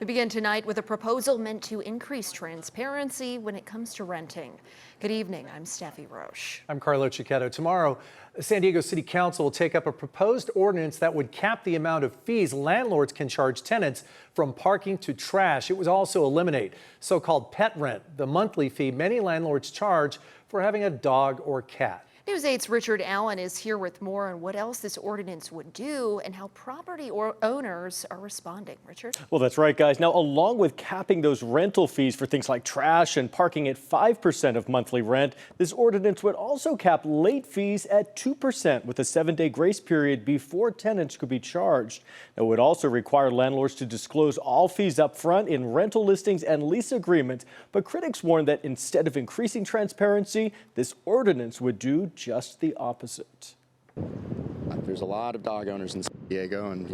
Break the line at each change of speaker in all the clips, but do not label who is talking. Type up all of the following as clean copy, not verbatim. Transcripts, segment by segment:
We begin tonight with a proposal meant to increase transparency when it comes to renting. Good evening, I'm Steffi Roche.
I'm Carlo Cicchetto. Tomorrow, San Diego City Council will take up a proposed ordinance that would cap the amount of fees landlords can charge tenants from parking to trash. It would also eliminate so-called pet rent, the monthly fee many landlords charge for having a dog or cat.
News 8's Richard Allen is here with more on what else this ordinance would do and how property owners are responding. Richard?
Well, that's right, guys. Now, along with capping those rental fees for things like trash and parking at 5% of monthly rent, this ordinance would also cap late fees at 2% with a 7-day grace period before tenants could be charged. It would also require landlords to disclose all fees up front in rental listings and lease agreements. But critics warn that instead of increasing transparency, this ordinance would do just the opposite.
There's a lot of dog owners in San Diego, and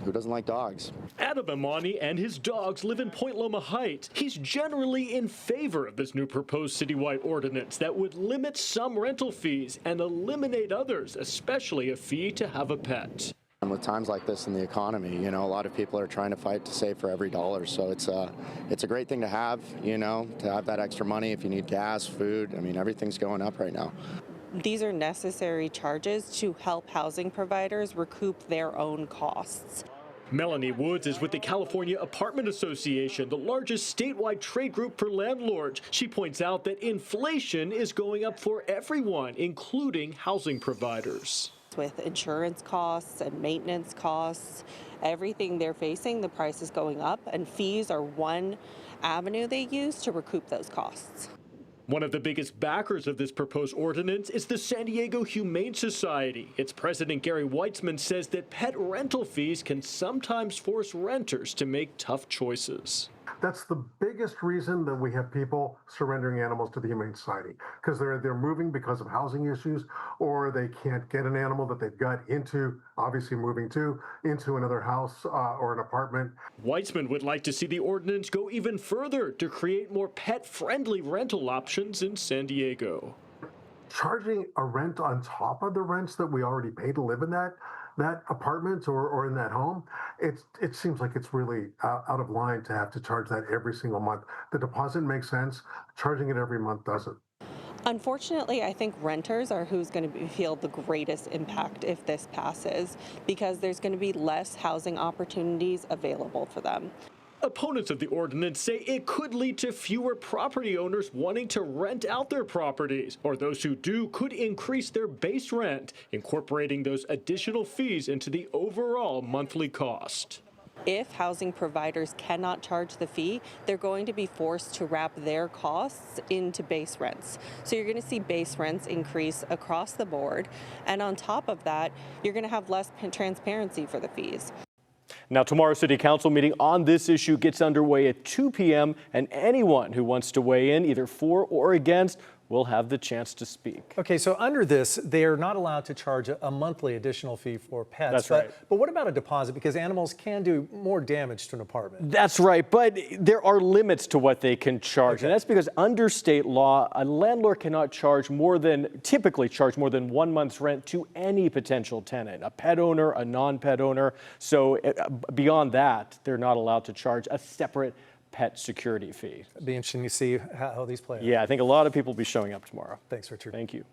who doesn't like dogs?
Adam Amani and his dogs live in Point Loma Heights. He's generally in favor of this new proposed citywide ordinance that would limit some rental fees and eliminate others, especially a fee to have a pet.
And with times like this in the economy, a lot of people are trying to fight to save for every dollar. So it's a great thing to have, to have that extra money if you need gas, food. Everything's going up right now.
These are necessary charges to help housing providers recoup their own costs.
Melanie Woods is with the California Apartment Association, the largest statewide trade group for landlords. She points out that inflation is going up for everyone, including housing providers.
With insurance costs and maintenance costs, everything they're facing, the price is going up, and fees are one avenue they use to recoup those costs.
One of the biggest backers of this proposed ordinance is the San Diego Humane Society. Its president, Gary Weitzman, says that pet rental fees can sometimes force renters to make tough choices.
That's the biggest reason that we have people surrendering animals to the Humane Society, because they're moving because of housing issues, or they can't get an animal that they've got into, obviously moving into another house or an apartment.
Weitzman would like to see the ordinance go even further to create more pet-friendly rental options in San Diego.
Charging a rent on top of the rents that we already pay to live in that apartment or in that home, it seems like it's really out of line to have to charge that every single month. The deposit makes sense. Charging it every month doesn't.
Unfortunately, I think renters are who's going to feel the greatest impact if this passes, because there's going to be less housing opportunities available for them.
Opponents of the ordinance say it could lead to fewer property owners wanting to rent out their properties, or those who do could increase their base rent, incorporating those additional fees into the overall monthly cost.
If housing providers cannot charge the fee, they're going to be forced to wrap their costs into base rents. So you're going to see base rents increase across the board, and on top of that, you're going to have less transparency for the fees.
Now, tomorrow's City Council meeting on this issue gets underway at 2 p.m. and anyone who wants to weigh in, either for or against, will have the chance to speak.
Okay, so under this, they're not allowed to charge a monthly additional fee for pets.
That's right.
But what about a deposit? Because animals can do more damage to an apartment.
That's right, but there are limits to what they can charge. Okay. And that's because under state law, a landlord cannot typically charge more than 1 month's rent to any potential tenant, a pet owner, a non-pet owner. So beyond that, they're not allowed to charge a separate pet security fee.
It'd be interesting to see how these play out.
Yeah, I think a lot of people will be showing up tomorrow.
Thanks, Richard.
Thank you.